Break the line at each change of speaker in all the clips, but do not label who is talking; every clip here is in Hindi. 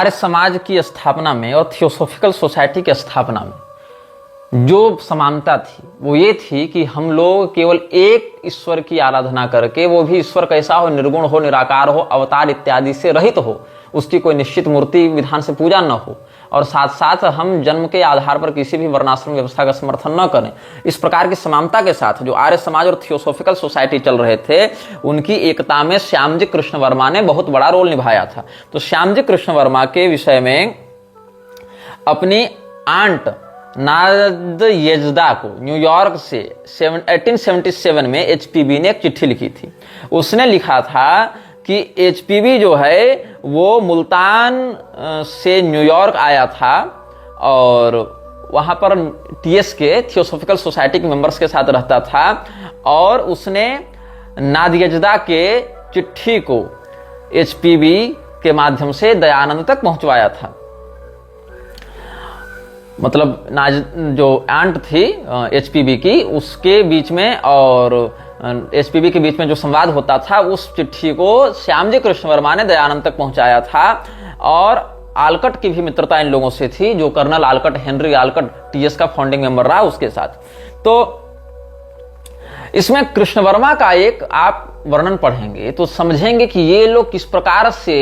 आर्य समाज की स्थापना में और थियोसॉफिकल सोसाइटी की स्थापना में जो समानता थी वो ये थी कि हम लोग केवल एक ईश्वर की आराधना करके, वो भी ईश्वर कैसा हो, निर्गुण हो, निराकार हो, अवतार इत्यादि से रहित हो, उसकी कोई निश्चित मूर्ति विधान से पूजा न हो, और साथ साथ हम जन्म के आधार पर किसी भी वर्णाश्रम व्यवस्था का समर्थन न करें। इस प्रकार की समानता के साथ जो आर्य समाज और थियोसॉफिकल सोसाइटी चल रहे थे, उनकी एकता में श्यामजी कृष्ण वर्मा ने बहुत बड़ा रोल निभाया था। तो श्यामजी कृष्ण वर्मा के विषय में अपनी आंट नादयेज़दा को न्यूयॉर्क से 1877 में एचपीबी ने एक चिट्ठी लिखी थी। उसने लिखा था कि एचपीबी जो है वो मुल्तान से न्यूयॉर्क आया था और वहाँ पर टीएस के थियोसॉफिकल सोसाइटी के मेंबर्स के साथ रहता था, और उसने नादयेज़दा के चिट्ठी को एचपीबी के माध्यम से दयानंद तक पहुंचवाया था। मतलब जो आंट थी एचपीबी की, उसके बीच में और एचपीबी के बीच में जो संवाद होता था, उस चिट्ठी को श्यामजी कृष्ण वर्मा ने दयानंद तक पहुंचाया था। और आलकट की भी मित्रता इन लोगों से थी, जो कर्नल आलकट, हेनरी आलकट टीएस का फाउंडिंग मेंबर रहा उसके साथ। तो इसमें कृष्ण वर्मा का एक आप वर्णन पढ़ेंगे तो समझेंगे कि ये लोग किस प्रकार से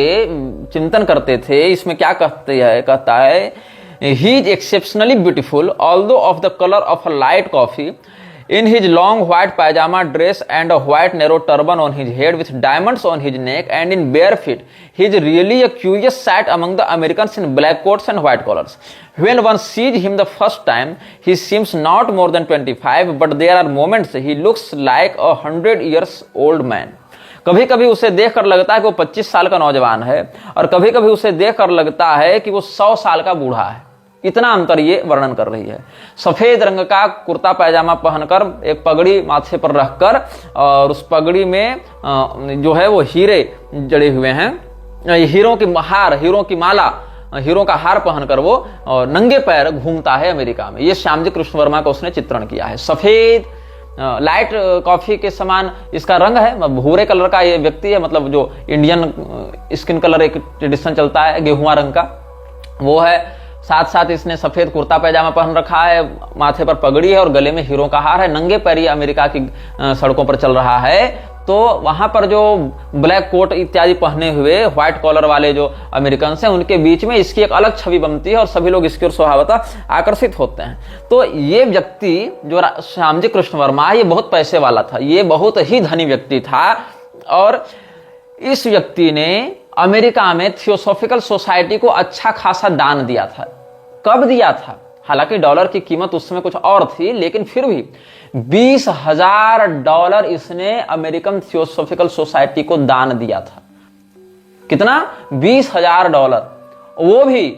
चिंतन करते थे। इसमें क्या कहता है, he is exceptionally beautiful, although of the color of a light coffee, in his long white pajama dress and a white narrow turban on his head with diamonds on his neck and in bare feet. He is really a curious sight among the Americans in black coats and white collars. When one sees him the first time, he seems not more than 25, but there are moments he looks like 100 years old man. कभी कभी उसे देखकर लगता है कि वो 25 साल का नौजवान है, और कभी कभी उसे देखकर लगता है कि वो 100 साल का बूढ़ा है। इतना अंतर ये वर्णन कर रही है। सफेद रंग का कुर्ता पैजामा पहनकर, एक पगड़ी माथे पर रखकर, और उस पगड़ी में जो है वो हीरे जड़े हुए हैं, हीरों की हार, हीरों की माला, हीरों का हार पहनकर वो नंगे पैर घूमता है अमेरिका में। ये श्यामजी कृष्ण वर्मा का उसने चित्रण किया है। सफेद लाइट कॉफी के समान इसका रंग है, भूरे कलर का ये व्यक्ति है, मतलब जो इंडियन स्किन कलर एक ट्रेडिशन चलता है गेहुआ रंग का, वो है। साथ साथ इसने सफेद कुर्ता पैजामा पहन रखा है, माथे पर पगड़ी है और गले में हीरों का हार है, नंगे पैर अमेरिका की सड़कों पर चल रहा है। तो वहां पर जो ब्लैक कोट इत्यादि पहने हुए व्हाइट कॉलर वाले जो अमेरिकन हैं, उनके बीच में इसकी एक अलग छवि बनती है और सभी लोग इसकी ओर स्वभावतः आकर्षित होते हैं। तो ये व्यक्ति जो श्यामजी कृष्ण वर्मा, ये बहुत पैसे वाला था, ये बहुत ही धनी व्यक्ति था, और इस व्यक्ति ने अमेरिका में थियोसॉफिकल सोसाइटी को अच्छा खासा दान दिया था। कब दिया था? हालांकि डॉलर की कीमत उस समय कुछ और थी, लेकिन फिर भी $20,000 इसने अमेरिकन थियोसॉफिकल सोसाइटी को दान दिया था। कितना? $20,000। वो भी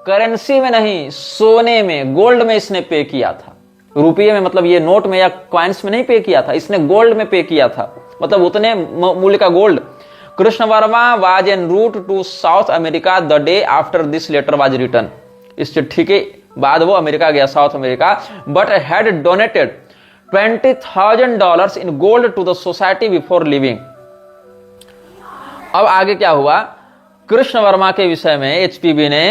करेंसी में नहीं, सोने में, गोल्ड में इसने पे किया था। रुपये में, मतलब ये नोट में या कॉइन्स में नहीं पे किया था, इसने गोल्ड में पे किया था, मतलब उतने मूल्य का gold. Krishna Varma was en route to South America the day after this letter was written. इस चिट्ठी के बाद वो अमेरिका गया, South America, but had donated $20,000 in gold to the society before living. अब आगे क्या हुआ? कृष्ण वर्मा के विषय में एचपीबी ने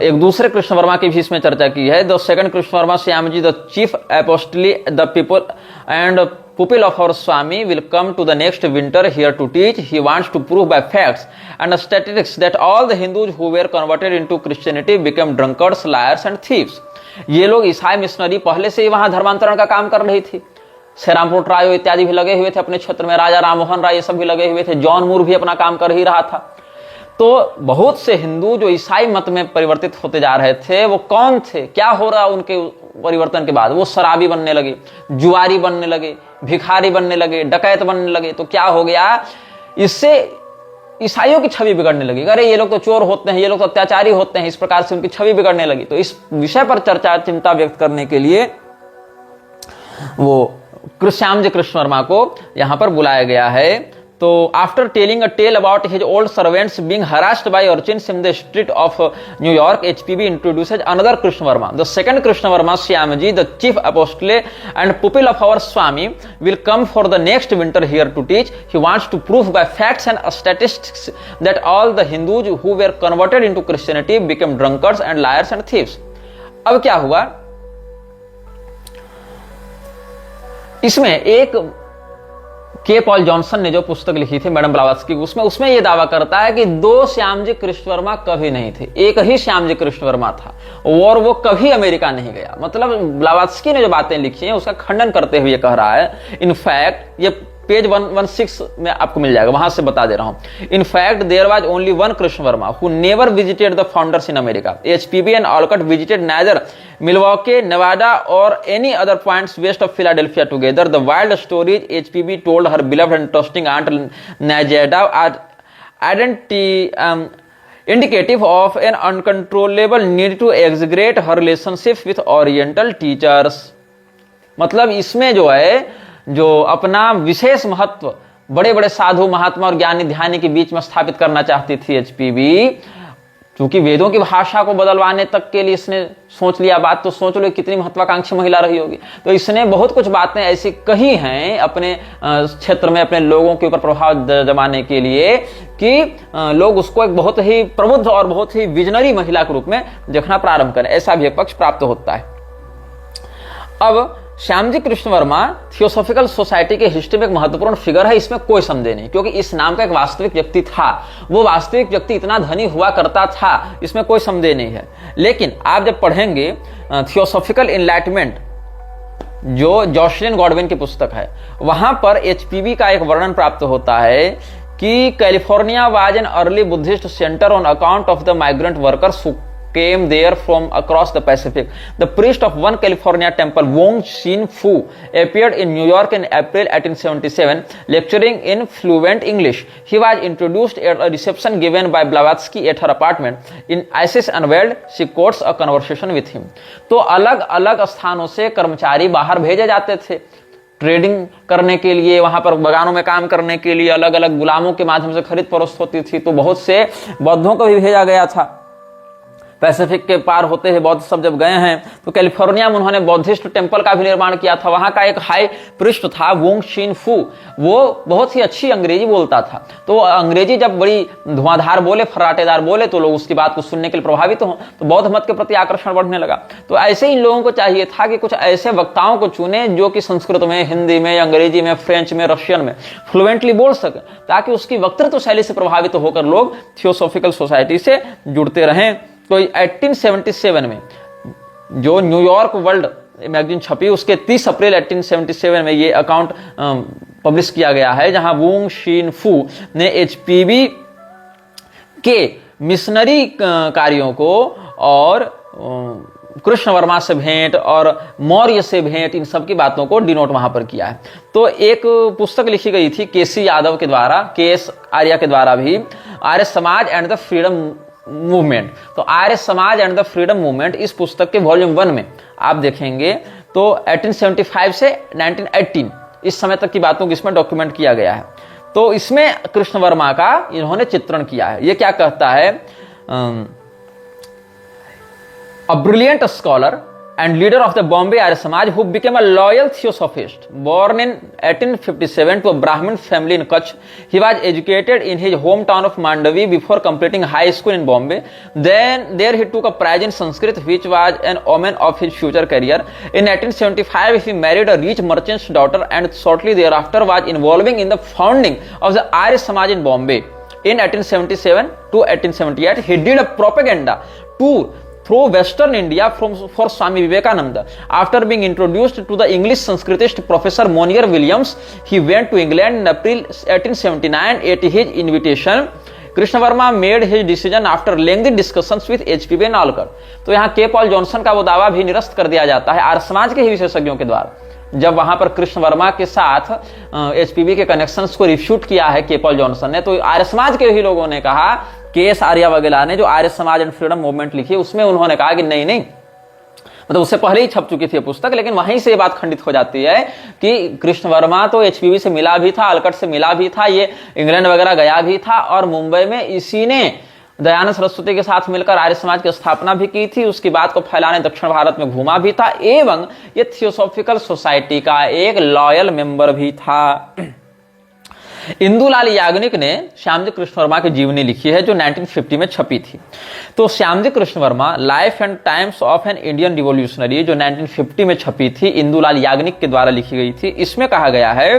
एक दूसरे कृष्ण वर्मा की भी इसमें चर्चा की है। The second Krishna Varma, Shyamji the chief apostle the people and pupil of our Swami will come to the next winter here to teach. He wants to prove by facts and statistics that all the Hindus who were converted into Christianity became drunkards, liars and thieves. ये लोग ईसाई मिशनरी पहले से ही वहां धर्मांतरण का काम कर रही थी। श्रीरामपुर ट्रायो इत्यादि भी लगे हुए थे अपने क्षेत्र में, राजा राममोहन राय ये सब भी लगे हुए थे, जॉन मूर भी अपना काम कर ही रहा था। तो बहुत से हिंदू जो ईसाई मत में परिवर्तित होते जा रहे थे, वो कौन थे, क्या हो रहा उनके परिवर्तन के बाद? वो शराबी बनने लगे, जुआरी बनने लगे, भिखारी बनने लगे, डकैत बनने लगे। तो क्या हो गया? इससे ईसाइयों की छवि बिगड़ने लगी। अरे ये लोग तो चोर होते हैं, ये लोग तो अत्याचारी होते हैं, इस प्रकार से उनकी छवि बिगड़ने लगी। तो इस विषय पर चर्चा, चिंता व्यक्त करने के लिए वो श्यामजी कृष्ण वर्मा को यहां पर बुलाया गया है। तो after telling a tale about his old servants being harassed by urchins in the street of New York, HPB introduces another Krishna Varma. The second Krishna Varma, Shyamji, the chief apostle and pupil of our Swami, will come for the next winter here to teach. He wants to prove by facts and statistics that all the Hindus who were converted into Christianity became drunkards and liars and thieves. अब क्या हुआ, इसमें एक के पॉल जॉनसन ने जो पुस्तक लिखी थी मैडम ब्लावत्स्की, उसमें यह दावा करता है कि दो श्यामजी कृष्ण वर्मा कभी नहीं थे, एक ही श्यामजी कृष्ण वर्मा था और वो कभी अमेरिका नहीं गया। मतलब ब्लावत्स्की ने जो बातें लिखी हैं उसका खंडन करते हुए कह रहा है, इनफैक्ट ये पेज 116 में आपको मिल जाएगा, वहां से बता दे रहा हूं। In fact there was only one Krishna Varma who never visited the founders in America. HPB and Olcott visited neither Milwaukee, Nevada or any other points west of Philadelphia together. The wild stories HPB told her beloved and trusting aunt Nadezhda indicative of an uncontrollable need to exaggerate her relationships with oriental teachers। मतलब इसमें जो है, जो अपना विशेष महत्व बड़े बड़े साधु महात्मा और ज्ञानी ध्यानी के बीच में स्थापित करना चाहती थी एचपीबी, क्योंकि वेदों की भाषा को बदलवाने तक के लिए इसने सोच लिया बात, तो सोच लो कितनी महत्वाकांक्षी महिला रही होगी। तो इसने बहुत कुछ बातें ऐसी कही हैं अपने क्षेत्र में अपने लोगों के ऊपर प्रभाव जमाने के लिए कि लोग उसको एक बहुत ही प्रबुद्ध और बहुत ही विजनरी महिला के रूप में देखना प्रारंभ करें, ऐसा भी एक पक्ष प्राप्त होता है। अब श्यामजी कृष्ण वर्मा थियोसॉफिकल सोसाइटी के हिस्ट्री में एक महत्वपूर्ण फिगर है, इसमें कोई संदेह नहीं, क्योंकि इस नाम का एक वास्तविक व्यक्ति था, वो वास्तविक व्यक्ति इतना धनी हुआ करता था, इसमें कोई संदेह नहीं है। लेकिन आप जब पढ़ेंगे थियोसॉफिकल इनलाइटमेंट जो जॉशलिन गॉडविन की पुस्तक है, वहां पर एचपीबी का एक वर्णन प्राप्त होता है कि California was an early Buddhist centre on account of the migrant workers who came there from across the Pacific. The priest of one California temple, Wong Shin Fu, appeared in New York in April 1877, lecturing in fluent English. He was introduced at a reception given by Blavatsky at her apartment. In Isis Unveiled, she quotes a conversation with him. तो अलग अलग स्थानों से कर्मचारी बाहर भेजे जाते थे ट्रेडिंग करने के लिए, वहां पर बगानों में काम करने के लिए अलग अलग गुलामों के माध्यम से खरीद फरोख्त होती थी। तो बहुत से बौद्धों को भी भेजा गया था। पैसिफिक के पार होते हुए बौद्ध सब जब गए हैं तो कैलिफोर्निया में उन्होंने बौद्धिस्ट टेम्पल का भी निर्माण किया था। वहां का एक हाई प्रिस्ट था वोंग शिन फू, वो बहुत ही अच्छी अंग्रेजी बोलता था। तो अंग्रेजी जब बड़ी धुआंधार बोले, फर्राटेदार बोले, तो लोग उसकी बात को सुनने के लिए प्रभावित हों, तो बौद्ध मत के प्रति आकर्षण बढ़ने लगा। तो ऐसे ही इन लोगों को चाहिए था कि कुछ ऐसे वक्ताओं को चुने जो कि संस्कृत में, हिंदी में, अंग्रेजी में, फ्रेंच में, रशियन में फ्लुएंटली बोल सके, ताकि उसकी वक्तृत्व शैली से प्रभावित होकर लोग थियोसॉफिकल सोसाइटी से जुड़ते रहें। तो 1877 में जो न्यूयॉर्क वर्ल्ड मैगजीन छपी, उसके 30 अप्रैल 1877 में ये अकाउंट पब्लिश किया गया है, जहां वोंग शिन फू ने एचपीबी के मिशनरी कार्यों को और कृष्ण वर्मा से भेंट और मौर्य से भेंट, इन सब की बातों को डिनोट वहां पर किया है। तो एक पुस्तक लिखी गई थी केसी यादव के द्वारा, केएस आर्या के द्वारा भी, Arya Samaj and the freedom movement. तो Arya Samaj and the freedom movement, इस पुस्तक के वॉल्यूम 1 में आप देखेंगे तो 1875 से 1918 इस समय तक की बातों को इसमें डॉक्यूमेंट किया गया है। तो इसमें कृष्ण वर्मा का इन्होंने चित्रण किया है। ये क्या कहता है, a brilliant scholar and leader of the Bombay Arya Samaj who became a loyal theosophist. Born in 1857 to a Brahmin family in Kutch, he was educated in his hometown of Mandavi before completing high school in Bombay. Then there he took a prize in Sanskrit, which was an omen of his future career. In 1875 he married a rich merchant's daughter and shortly thereafter was involving in the founding of the Arya Samaj in Bombay. In 1877 to 1878 he did a propaganda tour through Western India for Swami Vivekananda. After being introduced to the English Sanskritist Professor Monier Williams, he went to England in April 1879 at his invitation. Krishna Varma made his decision after lengthy discussions with HPB and Alkar. तो यहाँ के पॉल जॉनसन का वो दावा भी निरस्त कर दिया जाता है आर्य समाज के ही विशेषज्ञों के द्वारा, जब वहां पर कृष्ण वर्मा के साथ एचपीबी के कनेक्शंस को रिफ्यूट किया है के पॉल जॉनसन ने, तो आर्य समाज के ही लोगों ने कहा, केएस आर्या वगैरह ने जो Arya Samaj and freedom movement लिखी उसमें उन्होंने कहा कि नहीं नहीं, मतलब उससे पहले ही छप चुकी थी पुस्तक, लेकिन वहीं से ये बात खंडित हो जाती है कि कृष्ण वर्मा तो एचपीवी से मिला भी था, अलकट से मिला भी था, ये इंग्लैंड वगैरह गया भी था, और मुंबई में इसी ने दयानंद सरस्वती के साथ मिलकर आर्य समाज की स्थापना भी की थी, उसकी बात को फैलाने दक्षिण भारत में घूमा भी था, एवं ये थियोसॉफिकल सोसाइटी का एक लॉयल मेंबर भी था। इंदुलाल याग्निक ने श्यामजी कृष्ण वर्मा की जीवनी लिखी है जो 1950 में छपी थी। तो Shyamji Krishna Verma life and times of an Indian revolutionary जो 1950 में छपी थी, इंदुलाल याग्निक के द्वारा लिखी गई थी, इसमें कहा गया है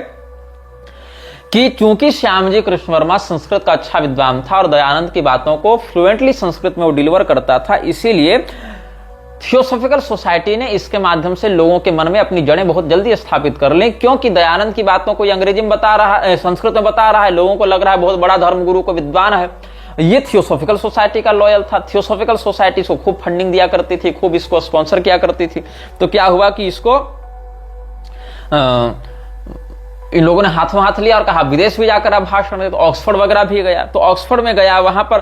कि चूंकि श्यामजी कृष्ण वर्मा संस्कृत का अच्छा विद्वान था और दयानंद की बातों को फ्लुएंटली संस्कृत में वो डिलीवर करता था, इसीलिए थियोसॉफिकल सोसाइटी ने इसके माध्यम से लोगों के मन में अपनी जड़ें बहुत जल्दी स्थापित कर ली, क्योंकि दयानंद की बातों को अंग्रेजी में बता रहा है, संस्कृत में बता रहा है, लोगों को लग रहा है बहुत बड़ा धर्मगुरु को विद्वान है। ये थियोसॉफिकल सोसाइटी का लॉयल था। थियोसॉफिकल सोसाइटी इसको खूब फंडिंग दिया करती थी, खूब इसको स्पॉन्सर किया करती थी। तो क्या हुआ कि इसको इन लोगों ने हाथों हाथ लिया और कहा विदेश भी जाकर आप भाषण दे। तो ऑक्सफोर्ड वगैरह भी गया, तो ऑक्सफोर्ड में गया, वहां पर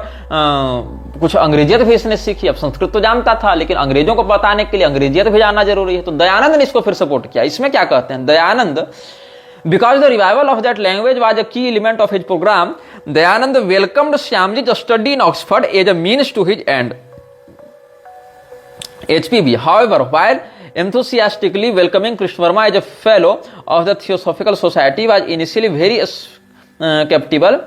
कुछ अंग्रेजियत भी इसने सीखी। अब संस्कृत तो जानता था, लेकिन अंग्रेजों को बताने के लिए अंग्रेजियत भी जानना जरूरी है। तो दयानंद ने इसको फिर सपोर्ट किया। इसमें क्या कहते हैं Dayanand, because the revival of that language was a key element of his programme, Dayanand welcomed Shyamji to study in Oxford as a means to his end HPV. However, while enthusiastically welcoming Krishna Verma as a fellow of the Theosophical Society, was initially very skeptical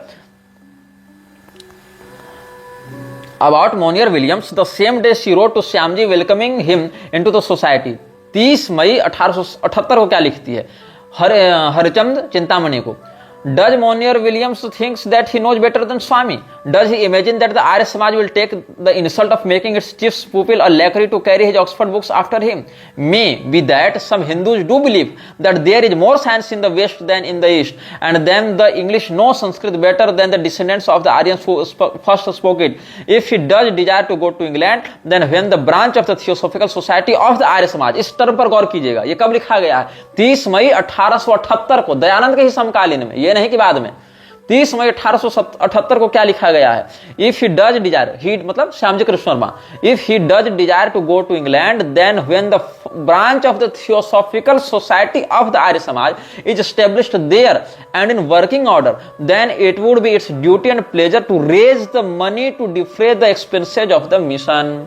about Monier Williams. The same day she wrote to Shyamji welcoming him into the society. 30 मई 1878 को क्या लिखती है हरिचंद चिंतामणि को, Does Monier Williams thinks that he knows better than Swami? Does he imagine that the Arya Samaj will take the insult of making its chief pupil a lackey to carry his Oxford books after him? May be that some Hindus do believe that there is more science in the West than in the East, and then the English know Sanskrit better than the descendants of the Aryans who first spoke it. If he does desire to go to England, then when the branch of the Theosophical Society of the Arya Samaj, इस टर्म पर गौर कीजिएगा, ये कब लिखा गया है? 30 मई 1878 को, दयानंद के ही समकालीन में, नहीं कि बाद में। 30 मई 1878 को क्या लिखा गया है? If he does desire, he मतलब Shyamji Krishna Varma, if he does desire to go to England, then when the branch of the Theosophical Society of the Arya Samaj is established there and in working order, then it would be its duty and pleasure to raise the money to defray the expenses of the mission.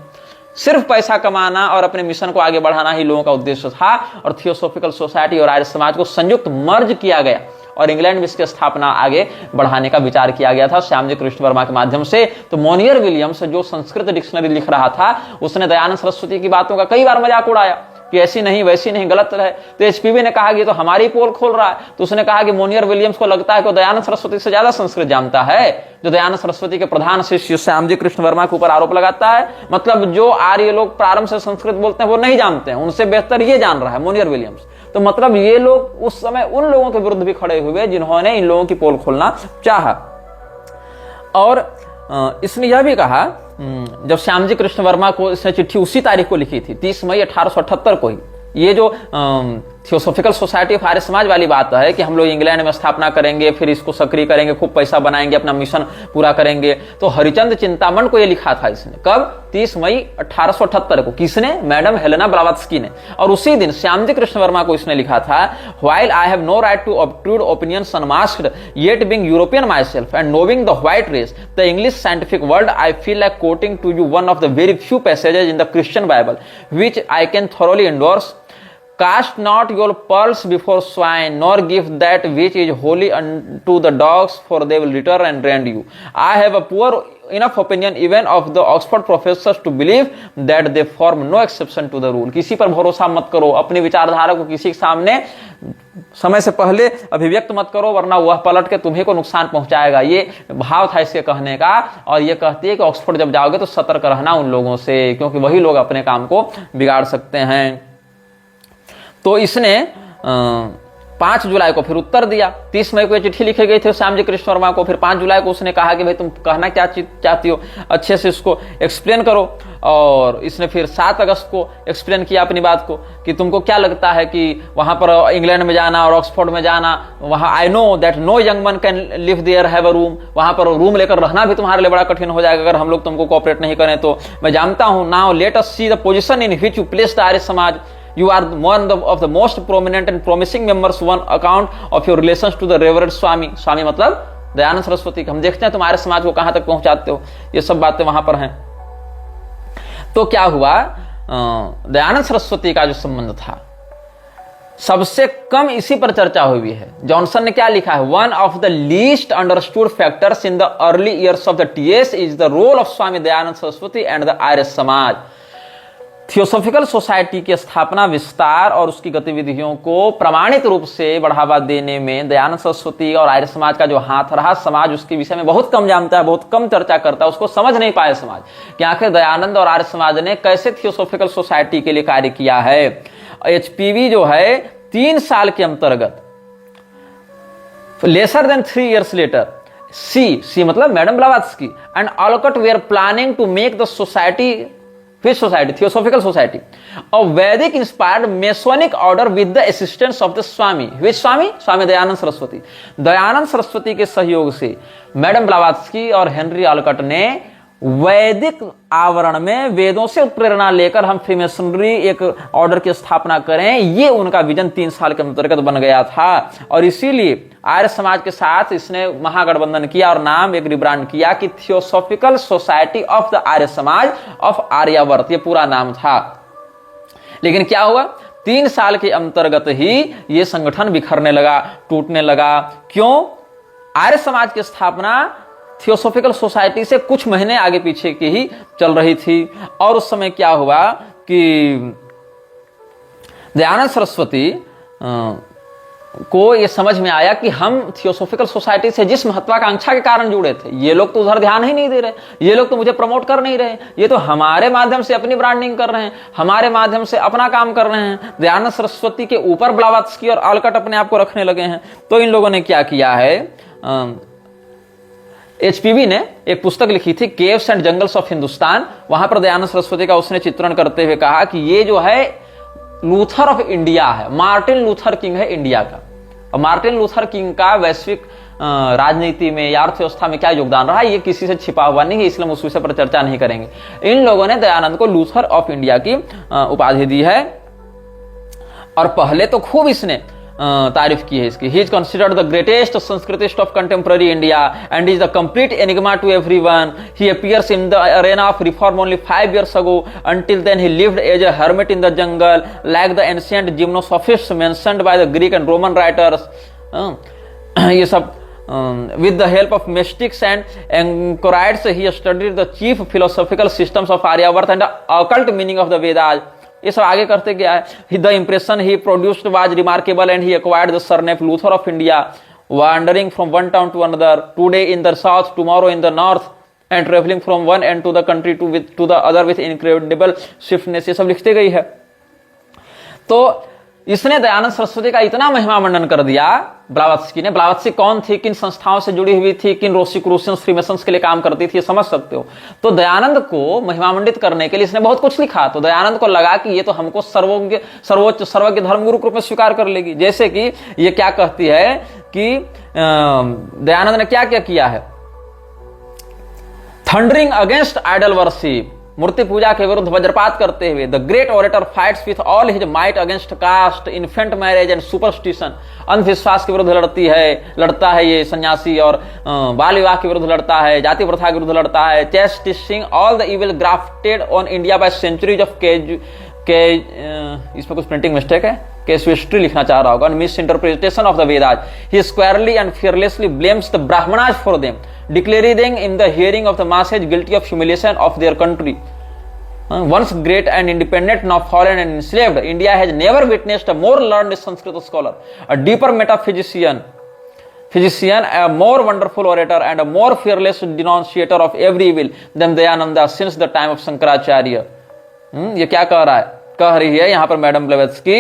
सिर्फ पैसा कमाना और अपने मिशन को आगे बढ़ाना ही लोगों का उद्देश्य था, और थियोसॉफिकल सोसाइटी और आर्य समाज को संयुक्त मर्ज किया गया और इंग्लैंड में इसकी स्थापना आगे बढ़ाने का विचार किया गया था श्यामजी कृष्ण वर्मा के माध्यम से। तो मोनियर विलियम्स जो संस्कृत डिक्शनरी लिख रहा था, उसने दयानंद सरस्वती की बातों का कई बार मजाक उड़ाया कि ऐसी नहीं वैसी नहीं, गलत है। तो HPV ने कहा कि ये तो हमारी पोल खोल रहा है। तो उसने कहा कि मोनियर विलियम्स को लगता है कि दयानंद सरस्वती से ज्यादा संस्कृत जानता है, जो दयानंद सरस्वती के प्रधान शिष्य श्यामजी कृष्ण वर्मा के ऊपर आरोप लगाता है। मतलब जो आर्य लोग प्रारंभ से संस्कृत बोलते हैं वो नहीं जानते हैं, उनसे बेहतर ये जान रहा है मोनियर विलियम्स। तो मतलब ये लोग उस समय उन लोगों के विरुद्ध भी खड़े हुए जिन्होंने इन लोगों की पोल खोलना चाहा। और इसने यह भी कहा, जब श्यामजी कृष्ण वर्मा को इसने चिट्ठी उसी तारीख को लिखी थी, 30 मई 1878 को ही, ये जो theosophical Society of Arya Samaj वाली बात है कि हम लोग इंग्लैंड में स्थापना करेंगे, फिर इसको सक्रिय करेंगे, खूब पैसा बनाएंगे, अपना मिशन पूरा करेंगे। तो हरिचंद चिंतामण को ये लिखा था इसने, कब? 30 मई 1878 को। किसने? मैडम हेलेना ब्लावत्स्की ने। और उसी दिन श्यामजी कृष्ण वर्मा को इसने लिखा था, while I have no right to obtrude opinions unmasked, yet being European myself and knowing the white race, the English scientific world, I feel like quoting to you one of the very few passages in the Christian Bible which I can thoroughly endorse. Cast not your pearls before swine, nor give that which is holy unto the dogs, for they will return and rend you. I have a poor enough opinion even of the Oxford professors to believe that they form no exception to the rule. किसी पर भरोसा मत करो, अपनी विचारधारा को किसी के सामने समय से पहले अभिव्यक्त मत करो, वरना वह पलट के तुम्हें को नुकसान पहुंचाएगा। ये भाव था इसके कहने का। और ये कहती है कि ऑक्सफोर्ड जब जाओगे तो सतर्क रहना उन लोगों से, क्योंकि वही लोग अपने काम को बिगाड़ सकते हैं। तो इसने 5 जुलाई को फिर उत्तर दिया। 30 मई को चिट्ठी लिखी गई थी श्याम जी कृष्ण वर्मा को। फिर 5 जुलाई को उसने कहा कि भाई तुम कहना क्या चाहती हो, अच्छे से इसको एक्सप्लेन करो। और इसने फिर 7 अगस्त को एक्सप्लेन किया अपनी बात को कि तुमको क्या लगता है कि वहां पर इंग्लैंड में जाना और ऑक्सफोर्ड में जाना, वहां I know that no young man can live there have a room, वहां पर रूम लेकर रहना भी तुम्हारे लिए बड़ा कठिन हो जाएगा अगर हम लोग तुमको कोऑपरेट नहीं करें तो। मैं जानता हूं, now let us see the position in which you place the Arya Samaj. You are one of the most prominent and promising members. One account of your relations to the Reverend Swami. स्वामी मतलब दयानंद सरस्वती। हम देखते हैं तुम्हारे समाज को कहां तक पहुंचाते हो, ये सब बातें वहां पर हैं। तो क्या हुआ, दयानंद सरस्वती का जो संबंध था सबसे कम इसी पर चर्चा हुई है। जॉनसन ने क्या लिखा है, one of the least understood factors in the early years of the TS is the role of Swami Dayanand Saraswati and the Arya Samaj. Theosophical society की स्थापना, विस्तार और उसकी गतिविधियों को प्रमाणित रूप से बढ़ावा देने में दयानंद सरस्वती और आर्य समाज का जो हाथ रहा। समाज उसके विषय में बहुत कम जानता है, बहुत कम चर्चा करता है, उसको समझ नहीं पाया समाज कि आखिर दयानंद और आर्य समाज ने कैसे थियोसॉफिकल सोसाइटी के लिए कार्य किया है। एचपीवी जो है 3 साल के अंतर्गत, lesser than 3 years later, see मतलब madam Blavatsky and Olcott they are planning to make the society, which society? Theosophical Society, a Vedic inspired Masonic order with the assistance of the Swami. Which Swami? स्वामी दयानंद सरस्वती। दयानंद सरस्वती के सहयोग से मैडम ब्लावात्स्की और हेनरी ऑलकट ने वैदिक आवरण में वेदों से प्रेरणा लेकर हम फ्रीमेसनरी एक ऑर्डर की स्थापना करें, ये उनका विजन 3 साल के अंतर्गत बन गया था। और इसीलिए आर्य समाज के साथ इसने महागठबंधन किया और नाम एक रिब्रांड किया कि theosophical Society of the Arya समाज ऑफ आर्यावर्त, ये पूरा नाम था। लेकिन क्या हुआ, 3 साल के अंतर्गत ही ये संगठन बिखरने लगा, टूटने लगा। क्यों? आर्य समाज की स्थापना थियोसॉफिकल सोसाइटी से कुछ महीने आगे पीछे की ही चल रही थी। और उस समय क्या हुआ कि दयानंद सरस्वती को यह समझ में आया कि हम थियोसॉफिकल सोसाइटी से जिस महत्वाकांक्षा के कारण जुड़े थे, ये लोग तो उधर ध्यान ही नहीं दे रहे, ये लोग तो मुझे प्रमोट कर नहीं रहे, ये तो हमारे माध्यम से अपनी ब्रांडिंग कर रहे हैं, हमारे माध्यम से अपना काम कर रहे हैं। दयानंद सरस्वती के ऊपर ब्लावात्स्की और ऑलकट अपने आप को रखने लगे हैं। तो इन लोगों ने क्या किया है, एचपीवी ने एक पुस्तक लिखी थी caves and jungles of Hindustan. वहां पर दयानंद सरस्वती का उसने चित्रण करते हुए कहा कि ये जो है लूथर ऑफ इंडिया है, मार्टिन लूथर किंग है इंडिया का। और मार्टिन लूथर किंग का वैश्विक राजनीति में या अर्थव्यवस्था में क्या योगदान रहा, ये किसी से छिपा हुआ नहीं है, इसलिए हम उस विषय पर चर्चा नहीं करेंगे। इन लोगों ने दयानंद को लूथर ऑफ इंडिया की उपाधि दी है। और पहले तो खूब इसने तारीफ की है इसकी। He is considered the greatest Sanskritist of contemporary India and is the complete enigma to everyone. He appears in the arena of reform only 5 years ago. Until then, he lived as a hermit in the jungle, like the ancient gymnosophists mentioned by the Greek and Roman writers. ये सब with the help of mystics and anchorites, he studied the chief philosophical systems of Aryavarta and the occult meaning of the Vedas. ये सब आगे करते गया है। The impression he produced was remarkable and he acquired the surname Luther of India, wandering from one town to another, today in the south, tomorrow in the north, and travelling from one end to the country to the other with incredible swiftness. ये सब लिखते गई है। तो इसने दयानंद सरस्वती का इतना महिमा मंडन कर दिया ब्लावात्स्की ने। ब्लावात्स्की कौन थी, किन संस्थाओं से जुड़ी हुई थी, किन रोसिक्रूशंस फ्रीमेसन्स के लिए काम करती थी, ये समझ सकते हो। तो दयानंद को महिमामंडित करने के लिए इसने बहुत कुछ लिखा। तो दयानंद को लगा कि ये तो हमको सर्वोच्च सर्वज्ञ धर्मगुरु के रूप में स्वीकार कर लेगी। जैसे कि ये क्या कहती है कि दयानंद ने क्या क्या किया है, थंडरिंग अगेंस्ट आइडल वर्शिप, मूर्ति पूजा के विरुद्ध वज्रपात करते हुए। The great orator fights with all his might against caste, infant marriage and superstition. अंधविश्वास के विरुद्ध लड़ता है ये सन्यासी, और बाल विवाह के विरुद्ध लड़ता है, जाति प्रथा के विरुद्ध लड़ता है। Chastising all the evil grafted on India by centuries of इसमें कुछ प्रिंटिंग मिस्टेक है, कैजुइस्ट्री लिखना चाह रहा होगा, miss interpretation of the Vedas. He स्क्वायरली and fearlessly blames the Brahmanas for them, declaring them in the hearing of the masses guilty of humiliation of their country. Once great and independent, now fallen and enslaved, India has never witnessed a more learned Sanskrit scholar, a deeper metaphysician, a more wonderful orator, and a more fearless denunciator of every evil than Dayananda since the time of Shankaracharya. ये क्या कह रहा है, कह रही है यहाँ पर मैडम ब्लेवात्स्की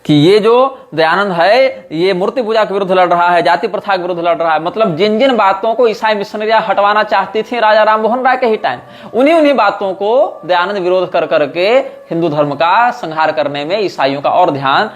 कि ये जो दयानंद है ये मूर्ति पूजा के विरुद्ध लड़ रहा है, जाति प्रथा के विरुद्ध लड़ रहा है। मतलब जिन जिन बातों को ईसाई मिशनरियां हटवाना चाहती थी राजा राम मोहन राय के ही टाइम, उन्हीं बातों को दयानंद विरोध कर करके हिंदू धर्म का संहार करने में ईसाइयों का और ध्यान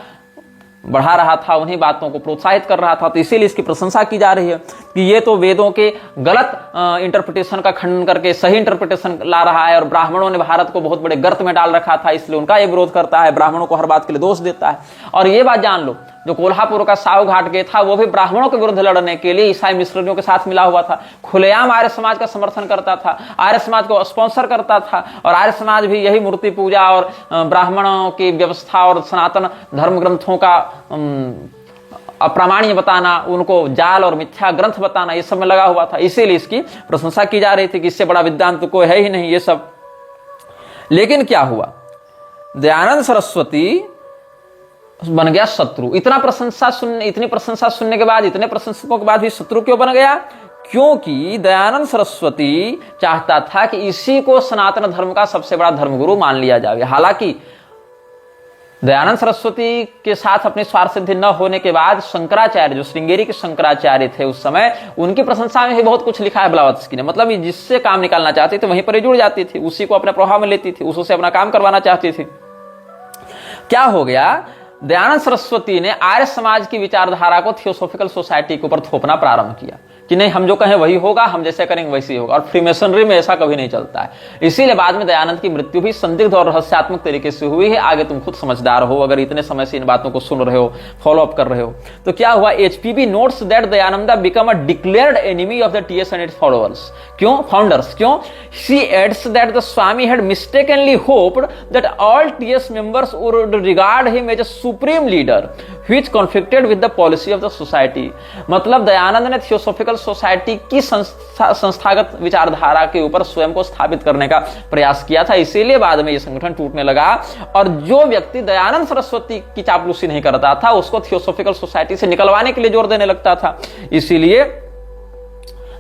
बढ़ा रहा था, उन्हीं बातों को प्रोत्साहित कर रहा था। तो इसीलिए इसकी प्रशंसा की जा रही है कि ये तो वेदों के गलत इंटरप्रिटेशन का खंडन करके सही इंटरप्रिटेशन ला रहा है, और ब्राह्मणों ने भारत को बहुत बड़े गर्त में डाल रखा था, इसलिए उनका ये विरोध करता है, ब्राह्मणों को हर बात के लिए दोष देता है। और ये बात जान लो, जो कोल्हापुर का साहू घाट गए था वो भी ब्राह्मणों के विरुद्ध लड़ने के लिए ईसाई मिशनरियों के साथ मिला हुआ था, खुलेआम आर्य समाज का समर्थन करता था, आर्य समाज को स्पॉन्सर करता था, और आर्य समाज भी यही मूर्ति पूजा और ब्राह्मणों की व्यवस्था और सनातन धर्म ग्रंथों का अप्रामाण्य बताना, उनको जाल और मिथ्या ग्रंथ बताना, ये सब में लगा हुआ था। इसीलिए इसकी प्रशंसा की जा रही थी कि इससे बड़ा विद्वान तो कोई है ही नहीं ये सब। लेकिन क्या हुआ, दयानंद सरस्वती बन गया शत्रु। इतनी प्रशंसा सुनने के बाद, इतने प्रशंसकों के बाद भी शत्रु क्यों बन गया? क्योंकि दयानंद सरस्वती चाहता था कि इसी को सनातन धर्म का सबसे बड़ा धर्मगुरु मान लिया जाए। हालांकि दयानंद सरस्वती के साथ अपनी स्वार्थ सिद्धि न होने के बाद शंकराचार्य, जो श्रृंगेरी के शंकराचार्य थे उस समय, उनकी प्रशंसा में ही बहुत कुछ लिखा है ब्लावत्स्की ने। मतलब जिससे काम निकालना चाहती थी वहीं पर जुड़ जाती थी, उसी को अपने प्रभाव में लेती थी, उससे अपना काम करवाना चाहती थी। क्या हो गया, दयानंद सरस्वती ने आर्य समाज की विचारधारा को थियोसॉफिकल सोसाइटी के ऊपर थोपना प्रारंभ किया कि नहीं, हम जो कहें वही होगा, हम जैसे करेंगे वैसे ही होगा। और फ्रीमेसनरी में ऐसा कभी नहीं चलता है। इसीलिए बाद में दयानंद की मृत्यु भी संदिग्ध और रहस्यात्मक तरीके से हुई है। आगे तुम खुद समझदार हो, अगर इतने समय से इन बातों को सुन रहे हो, फॉलो अप कर रहे हो। तो क्या हुआ, HPB notes that Dayananda become a declared enemy of the TS and its followers. क्यों? फाउंडर्स। क्यों? She adds that the Swami had mistakenly hoped that all TS members would regard him as a supreme leader which conflicted with the policy of the society. मतलब दयानंद ने थियोसॉफिकल सोसाइटी की संस्थागत विचारधारा के ऊपर स्वयं को स्थापित करने का प्रयास किया था। इसीलिए बाद में यह संगठन टूटने लगा, और जो व्यक्ति दयानंद सरस्वती की चापलूसी नहीं करता था उसको थियोसॉफिकल सोसाइटी से निकलवाने के लिए जोर देने लगता था। इसीलिए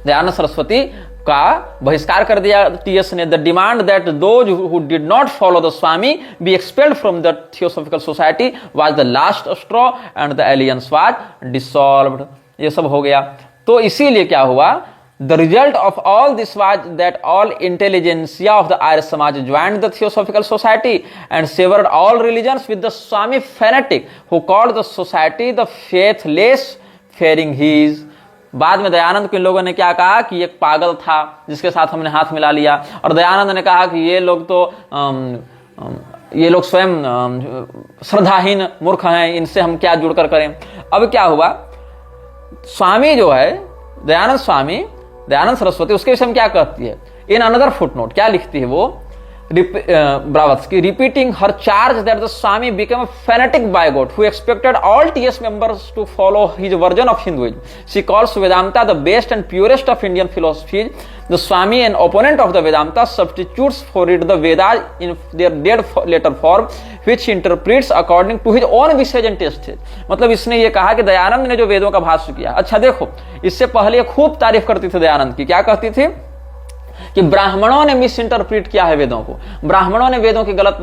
दयानंद सरस्वती का बहिष्कार कर दिया TS ने। The demand that those who did not follow the Swami be expelled from the Theosophical Society was the last straw and the alliance was dissolved. ये सब हो गया। तो इसीलिए क्या हुआ, the result of all this was that all intelligentsia of the Arya Samaj joined the Theosophical Society and severed all relations with the Swami fanatic who called the society the faithless fairing his. बाद में दयानंद को इन लोगों ने क्या कहा कि एक पागल था जिसके साथ हमने हाथ मिला लिया, और दयानंद ने कहा कि ये लोग स्वयं श्रद्धाहीन मूर्ख हैं, इनसे हम क्या जुड़कर करें। अब क्या हुआ, स्वामी जो है दयानंद सरस्वती, उसके विषय में क्या कहती है, इन अनदर फुटनोट क्या लिखती है वो, Blavatsky repeating her charge that the Swami became a fanatic bigot who expected all TS members to follow his version of Hinduism. She calls Vedanta the best and purest of Indian philosophies. The Swami, an opponent of the Vedanta, substitutes for it the Vedas in their dead letter form, which he interprets according to his own wishes and tastes. मतलब इसने ये कहा कि दयानंद ने जो वेदों का भाष्य किया। अच्छा देखो, इससे पहले खूब तारीफ करती थी दयानंद की। क्या कहती थी कि ब्राह्मणों ने मिस इंटरप्रीट किया है वेदों को, ब्राह्मणों ने वेदों की गलत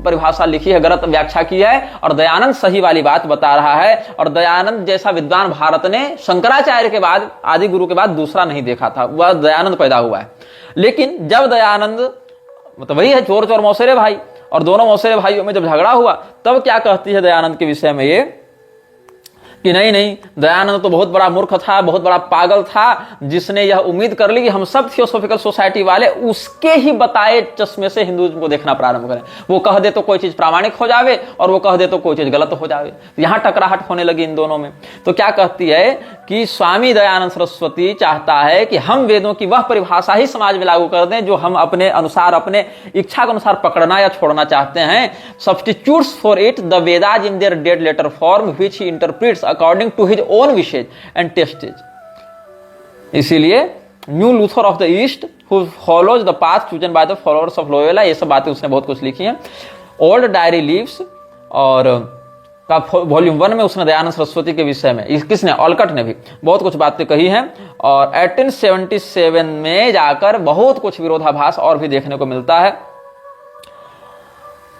परिभाषा लिखी है, गलत व्याख्या की है, और दयानंद सही वाली बात बता रहा है। और दयानंद जैसा विद्वान भारत ने शंकराचार्य के बाद, आदि गुरु के बाद दूसरा नहीं देखा था, वह दयानंद पैदा हुआ है। लेकिन जब दयानंद, मतलब वही है चोर चोर मौसेरे भाई, और दोनों मौसेरे भाइयों में जब झगड़ा हुआ तब क्या कहती है दयानंद के विषय में ये कि नहीं, दयानंद तो बहुत बड़ा मूर्ख था, बहुत बड़ा पागल था, जिसने यह उम्मीद कर ली कि हम सब थियोसॉफिकल सोसाइटी वाले उसके ही बताए चश्मे से हिंदुइज्म को देखना प्रारंभ करें। वो कह दे तो कोई चीज प्रामाणिक हो जावे, और वो कह दे तो कोई चीज गलत हो जावे। यहां टकराहट होने लगी इन दोनों में। तो क्या कहती है कि स्वामी दयानंद सरस्वती चाहता है कि हम वेदों की वह परिभाषा ही समाज में लागू कर दें जो हम अपने अनुसार, अपने इच्छा के अनुसार पकड़ना या छोड़ना चाहते हैं। Substitutes for it the Vedas in their dead letter form which he interprets according to his own wishes and tastes. इसीलिए new Luther of the East who follows the path chosen by the followers of Loyola, ये सब बातें उसने बहुत कुछ लिखी हैं। ओल्ड डायरी लीव्स और का वॉल्यूम 1 में उसने दयानंद सरस्वती के विषय में, किसने, ऑलकट ने भी बहुत कुछ बातें कही हैं। और 1877 में जाकर बहुत कुछ विरोधाभास और भी देखने को मिलता है।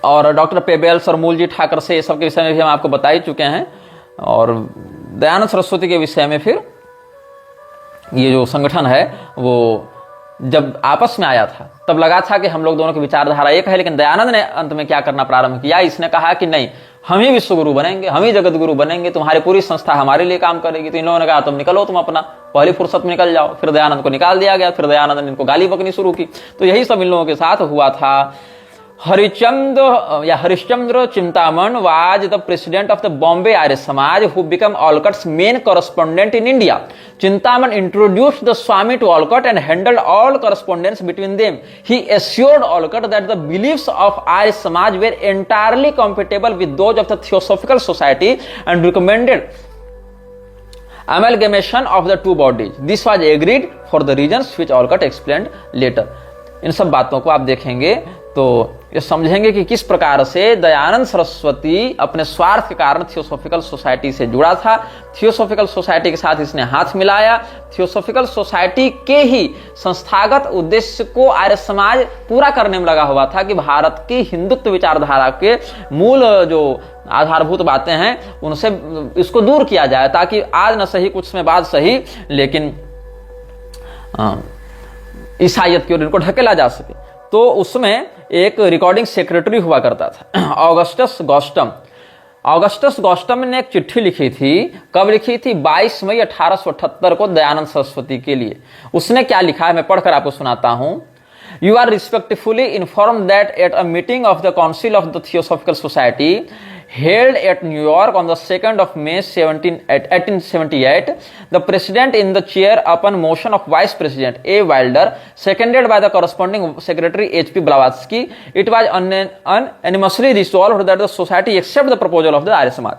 और डॉक्टर पेबेल्स और मूलजी ठाकर से, ये सब के विषय में भी हम आपको बता ही चुके हैं। और दयानंद सरस्वती के विषय में फिर ये जो संगठन है वो जब आपस में आया था तब लगा था कि हम लोग दोनों की विचारधारा एक है, लेकिन दयानंद ने अंत में क्या करना प्रारंभ किया, इसने कहा कि नहीं, हम ही विश्व गुरु बनेंगे, हम ही जगत गुरु बनेंगे, तुम्हारी पूरी संस्था हमारे लिए काम करेगी। तो इन लोगों ने कहा तुम निकलो, तुम अपना पहली फुर्सत में निकल जाओ। फिर दयानंद को निकाल दिया गया, फिर दयानंद ने इनको गाली बकनी शुरू की। तो यही सब इन लोगों के साथ हुआ था। Harishchandra Chintaman was the president of the Bombay Arya Samaj, who became Olcott's main correspondent in India. Chintaman introduced the Swami to Olcott and handled all correspondence between them. He assured Olcott that the beliefs of Arya Samaj were entirely compatible with those of the Theosophical Society and recommended amalgamation of the two bodies. This was agreed for the reasons which Olcott explained later. इन सब बातों को आप देखेंगे तो ये समझेंगे कि किस प्रकार से दयानंद सरस्वती अपने स्वार्थ के कारण थियोसॉफिकल सोसाइटी से जुड़ा था। थियोसॉफिकल सोसाइटी के साथ इसने हाथ मिलाया। थियोसॉफिकल सोसाइटी के ही संस्थागत उद्देश्य को आर्य समाज पूरा करने में लगा हुआ था कि भारत की हिंदुत्व विचारधारा के मूल जो आधारभूत बातें हैं उनसे इसको दूर किया जाए, ताकि आज न सही कुछ समय बाद सही, लेकिन ईसाइयत की ओर इनको ढकेला जा सके। तो उसमें एक रिकॉर्डिंग सेक्रेटरी हुआ करता था, ऑगस्टस गॉस्टम। ऑगस्टस गॉस्टम ने एक चिट्ठी लिखी थी। कब लिखी थी? 22 मई 1878 को दयानंद सरस्वती के लिए। उसने क्या लिखा है मैं पढ़कर आपको सुनाता हूं। You are respectfully informed that at a meeting of the Council of the Theosophical Society held at New York on the 2nd of May 1878, the President in the chair upon motion of Vice President A. Wilder, seconded by the corresponding Secretary H.P. Blavatsky, it was unanimously resolved that the Society accept the proposal of the Arya Samaj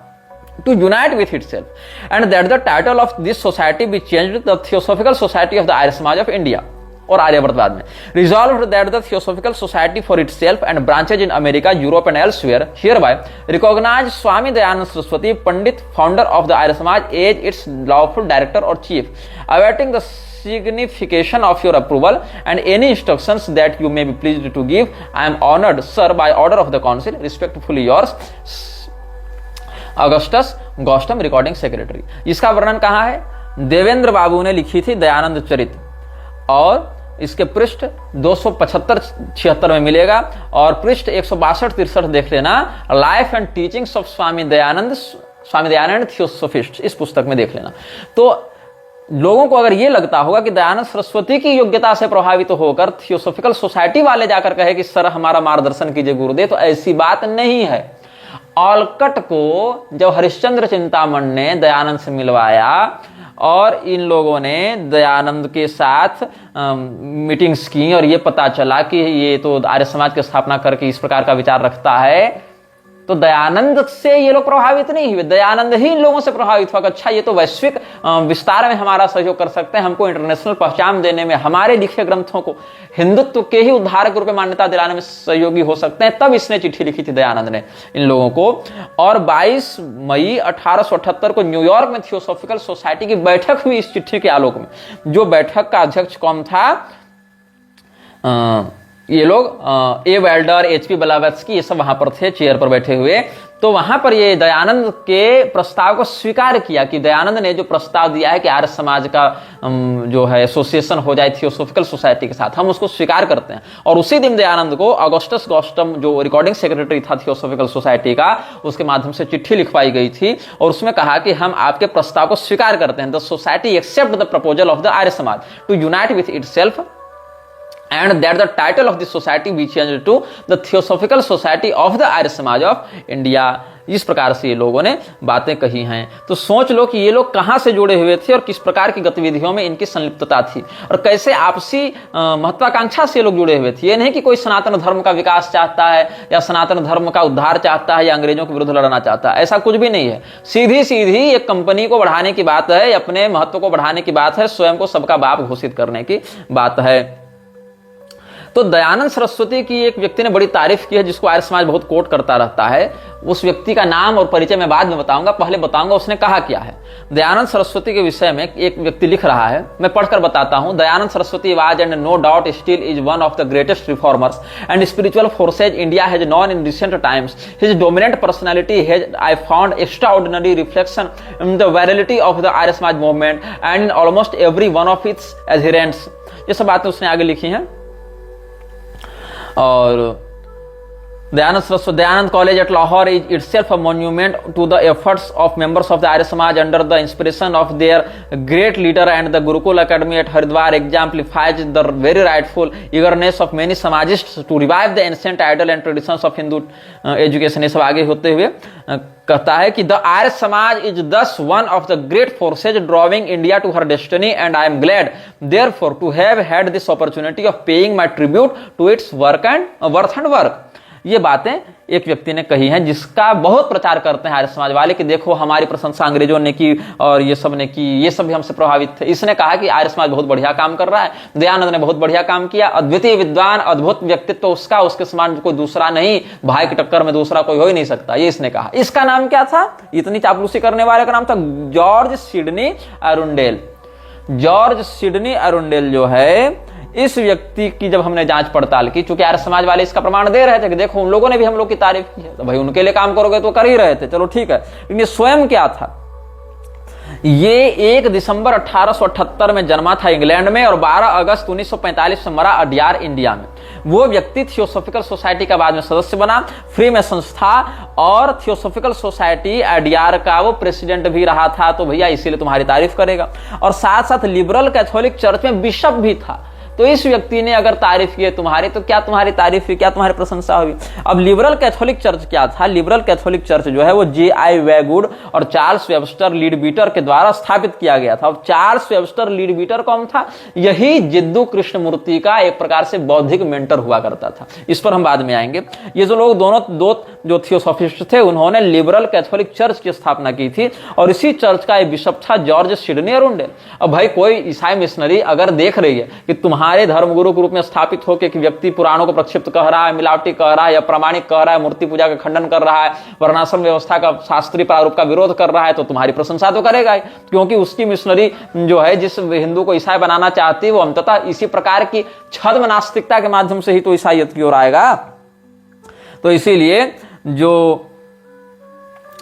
to unite with itself, and that the title of this society be changed to the Theosophical Society of the Arya Samaj of India. और आर्यवर्तवाद में resolved that the Theosophical Society for itself and branches in America, Europe and elsewhere hereby recognize Swami Dayanand Saraswati, Pandit, founder of the Arya Samaj, as its lawful director or chief, awaiting the signification of your approval and any instructions that you may be pleased to give. I am honored, sir, by order of the council, respectfully yours, Augustus Gustam, recording secretary. इसका वर्णन कहाँ है? देवेंद्र बाबू ने लिखी थी दयानंद चरित, और इसके पृष्ठ 275-76 में मिलेगा, और पृष्ठ 162-63 देख लेना, life and teachings of Swami Dayanand theosophist, इस पुस्तक में देख लेना। तो लोगों को अगर ये लगता होगा कि दयानंद सरस्वती की योग्यता से प्रभावित होकर थियोसोफिकल सोसाइटी वाले जाकर कहे कि सर हमारा मार्गदर्शन कीजिए गुरुदेव, तो ऐसी बात नहीं है। ऑलकट को जब हरिश्चंद्र चिंतामण ने दयानंद से मिलवाया और इन लोगों ने दयानंद के साथ मीटिंग्स की और ये पता चला कि ये तो आर्य समाज की स्थापना करके इस प्रकार का विचार रखता है, तो दयानंद से ये लोग प्रभावित नहीं हुए, दयानंद ही इन लोगों से प्रभावित हुआ। अच्छा, ये तो वैश्विक विस्तार में हमारा सहयोग कर सकते हैं, हमको इंटरनेशनल पहचान देने में, हमारे लिखे ग्रंथों को हिंदुत्व के ही उद्धारक रूप में मान्यता दिलाने में सहयोगी हो सकते हैं। तब इसने चिट्ठी लिखी थी दयानंद ने इन लोगों को, और 22 मई 1878 को न्यूयॉर्क में थियोसॉफिकल सोसाइटी की बैठक हुई इस चिट्ठी के आलोक में। जो बैठक का अध्यक्ष कौन था? ये लोग ए वेल्डर, एचपी ब्लावत्स्की, ये सब वहां पर थे चेयर पर बैठे हुए। तो वहां पर ये दयानंद के प्रस्ताव को स्वीकार किया कि दयानंद ने जो प्रस्ताव दिया है कि आर्य समाज का जो है एसोसिएशन हो जाए थियोसॉफिकल सोसाइटी के साथ, हम उसको स्वीकार करते हैं। और उसी दिन दयानंद को अगस्टस गॉस्टम, जो रिकॉर्डिंग सेक्रेटरी था थियोसॉफिकल सोसाइटी का, उसके माध्यम से चिट्ठी लिखवाई गई थी और उसमें कहा कि हम आपके प्रस्ताव को स्वीकार करते हैं। The society accept the proposal of the Arya Samaj to unite with itself and that the title of this society be changed to the Theosophical Society of the Arya Samaj of India। इस प्रकार से ये लोगों ने बातें कही हैं। तो सोच लो कि ये लोग कहां से जुड़े हुए थे और किस प्रकार की गतिविधियों में इनकी संलिप्तता थी, और कैसे आपसी महत्वाकांक्षा से लोग जुड़े हुए थे। ये नहीं कि कोई सनातन धर्म का विकास चाहता है या सनातन धर्म का उद्धार चाहता है या अंग्रेजों के विरुद्ध लड़ना चाहता है, ऐसा कुछ भी नहीं है। सीधी सीधी एक कंपनी को बढ़ाने की बात है, अपने महत्व को बढ़ाने की बात है, स्वयं को सबका बाप घोषित करने की बात है। तो दयानंद सरस्वती की एक व्यक्ति ने बड़ी तारीफ की है, जिसको आर्य समाज बहुत कोट करता रहता है। उस व्यक्ति का नाम और परिचय मैं बाद में बताऊंगा, पहले बताऊंगा उसने कहा क्या है। दयानंद सरस्वती के विषय में एक व्यक्ति लिख रहा है, मैं पढ़कर बताता हूं। Dayanand Saraswati was and no doubt still is one of the greatest reformers and spiritual forces India has known in recent times. His dominant personality has I found extraordinary reflection in the virility of the Arya Samaj movement and in almost every one of its adherents. ये सब बातें उसने आगे लिखी हैं। और Dayanand College at Lahore is itself a monument to the efforts of members of the Arya Samaj under the inspiration of their great leader, and the Gurukul Academy at Haridwar exemplifies the very rightful eagerness of many Samajists to revive the ancient ideal and traditions of Hindu education। ये सब आगे होते हुए कहता है कि the Arya Samaj is thus one of the great forces drawing India to her destiny, and I am glad therefore to have had this opportunity of paying my tribute to its work and worth and work। ये बातें एक व्यक्ति ने कही हैं, जिसका बहुत प्रचार करते हैं आर्य समाज वाले कि देखो हमारी प्रशंसा अंग्रेजों ने की और ये सब ने की, ये सब भी हमसे प्रभावित थे। इसने कहा कि आर्य समाज बहुत बढ़िया काम कर रहा है, दयानंद ने बहुत बढ़िया काम किया, अद्वितीय विद्वान, अद्भुत व्यक्तित्व उसका, उसके समान कोई दूसरा नहीं, भाई की टक्कर में दूसरा कोई हो ही नहीं सकता, ये इसने कहा। इसका नाम क्या था? इतनी चापलूसी करने वाले का नाम था George Sidney Arundale. George Sidney Arundale जो है, इस व्यक्ति की जब हमने जांच पड़ताल की, चूंकि आर्य समाज वाले इसका प्रमाण दे रहे थे कि देखो उन लोगों ने भी हम लोग की तारीफ की है, तो भाई उनके लिए काम करोगे तो कर ही रहे थे, चलो ठीक है। लेकिन ये स्वयं क्या था? ये 1 दिसंबर 1878 में जन्मा था इंग्लैंड में और 12 अगस्त 1945 में मरा अडयार इंडिया में। वो व्यक्ति थियोसॉफिकल सोसाइटी का बाद में सदस्य बना, फ्री में संस्था और थियोसॉफिकल सोसाइटी अडयार का वो प्रेसिडेंट भी रहा था। तो भैया इसीलिए तुम्हारी तारीफ करेगा। और साथ साथ लिबरल कैथोलिक चर्च में बिशप भी था। तो इस व्यक्ति ने अगर तारीफ की तुम्हारी, तो क्या तुम्हारी तारीफ हुई, क्या तुम्हारी प्रशंसा हुई? अब लिबरल कैथोलिक चर्च क्या था? लिबरल कैथोलिक चर्च जो है वो J.I. वेगवुड और चार्ल्स वेबस्टर लीडबीटर के द्वारा स्थापित किया गया था। अब चार्ल्स वेबस्टर लीडबीटर कौन था? यही जिद्दू कृष्णमूर्ति का एक प्रकार से बौद्धिक मेंटर हुआ करता था। इस पर हम बाद में आएंगे। ये जो लोग दो जो थियोसॉफिस्ट थे, उन्होंने लिबरल कैथोलिक चर्च की स्थापना की थी और इसी चर्च का एक बिशप था जॉर्ज सिडनी अरुंडेल। अब भाई कोई ईसाई मिशनरी अगर देख रही है कि तुम्हारे धर्मगुरु के रूप में स्थापित होकर कि व्यक्ति पुराणों को प्रक्षिप्त कह रहा है, मिलावटी कह रहा है या प्रामाणिक कह रहा है, मूर्ति पूजा का खंडन कर रहा है, वर्णाश्रम व्यवस्था का शास्त्रीय प्रारूप का विरोध कर रहा है, तो तुम्हारी प्रशंसा तो करेगा ही, क्योंकि उसकी मिशनरी जो है जिस हिंदू को ईसाई बनाना चाहती है वो अंततः इसी प्रकार की छद्म नास्तिकता के माध्यम से ही तो ईसाईयत की ओर आएगा। तो इसीलिए जो